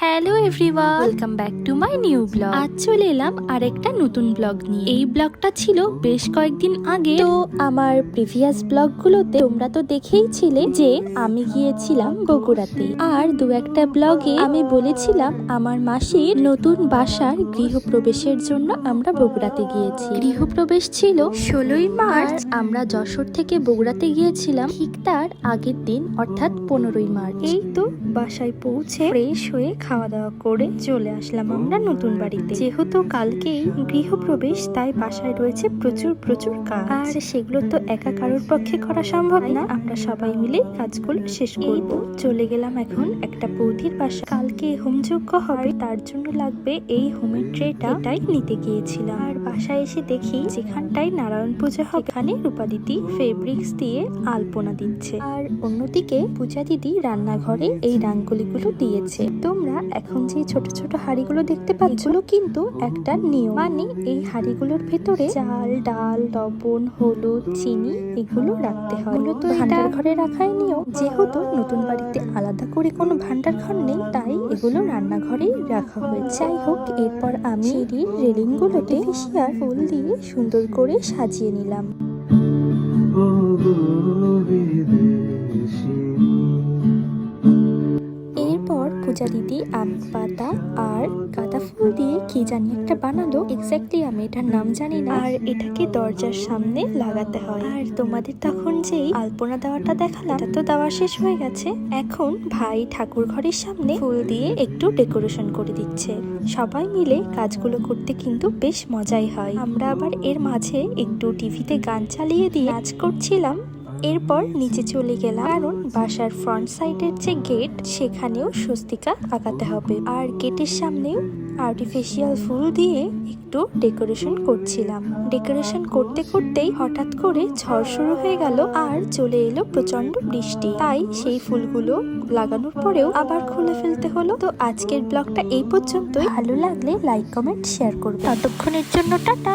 Hello everyone, welcome back to my new blog. আজ চলে এলাম আরেকটা নতুন ব্লগ নিয়ে। এই ব্লগটা ছিল বেশ কয়েকদিন আগে। তো আমার প্রিভিয়াস ব্লগগুলোতে তোমরা তো দেখেইছিলে যে আমি গিয়েছিলাম বগুড়াতে, আর দু একটা ব্লগে আমি বলেছিলাম আমার মাসির নতুন বাসার গৃহপ্রবেশের জন্য আমরা বগুড়াতে গিয়েছি। গৃহপ্রবেশ ছিল 16ই মার্চ। আমরা যশোর থেকে বগুড়াতে গিয়েছিলাম ঠিক তার আগের দিন, অর্থাৎ 15ই মার্চ। এই তো বাসায় পৌঁছে ফ্রেশ হয়ে খাওয়া দাওয়া করে চলে আসলাম আমরা নতুন বাড়িতে। যেহেতু কালকেই গৃহপ্রবেশ, তাই বাসায় রয়েছে প্রচুর কাজ, আর সেগুলো তো একা কারোর পক্ষে করা সম্ভব না। আমরা সবাই মিলে কাজগুলো শেষ করব। চলে গেলাম এখন একটা বৌদির বাসা। কালকে হোমযজ্ঞ হবে, তার জন্য লাগবে এই হোমের ট্রেটা, এটাই নিতে গিয়েছিলাম। আর বাসায় এসে দেখি যেখানটায় নারায়ণ পূজা হবে এখানে রূপা দিদি ফেব্রিক্স দিয়ে আলপনা দিচ্ছে, আর অন্যদিকে পূজা দিদি রান্নাঘরে এই রাঙ্গোলিগুলো দিয়েছে। তোমরা এখন যে ছোট ছোট হাঁড়িগুলো দেখতে পাচ্ছ, এগুলো কিন্তু একটা নিয়ম, মানে এই হাঁড়িগুলোর ভেতরে চাল, ডাল, লবণ, হলুদ, চিনি এগুলো রাখতে হয়। মূলত ভান্ডার ঘরে রাখাই নিয়ম। যেহেতু নতুন বাড়িতে আলাদা করে কোনো ভান্ডার ঘর নেই, তাই এগুলো রান্নাঘরেই রাখা হয়েছে। যাই হোক, এরপর আমি সিঁড়ির রেলিং গুলোতে ফিশিয়ার ফুল দিয়ে সুন্দর করে সাজিয়ে নিলাম। এরপর পূজা দিদি আম পাতা আর গাঁদা ফুল দিয়ে কি জানি একটা বানালো, এক্স্যাক্টলি আমি এটার নাম জানি না। আর এটাকে দরজার সামনে লাগাতে হয়। আর তোমাদের তখন যেই আলপনা দেওয়াটা দেখালাম, এটা তো দেওয়া শেষ হয়ে গেছে। এখন ভাই ঠাকুর ঘরের সামনে ফুল দিয়ে একটু ডেকোরেশন করে দিচ্ছে। সবাই মিলে কাজগুলো করতে কিন্তু বেশ মজাই হয়। আমরা আবার এর মাঝে একটু টিভিতে গান চালিয়ে দিয়ে কাজ করছিলাম। এরপর নিচে চলে গেলাম, কারণ বাসার ফ্রন্ট সাইডের যে গেট, সেখানেও স্বস্তিকা আঁকাতে হবে। আর গেটের সামনেও আর্টিফিশিয়াল ফুল দিয়ে একটু ডেকোরেশন করছিলাম। ডেকোরেশন করতে করতেই হঠাৎ করে ঝড় শুরু হয়ে গেল, আর চলে এলো প্রচন্ড বৃষ্টি। তাই সেই ফুলগুলো লাগানোর পরেও আবার খুলে ফেলতে হলো। তো আজকের ব্লগটা এই পর্যন্তই। ভালো লাগলে লাইক, কমেন্ট, শেয়ার করবে। ততক্ষণের জন্য টাটা।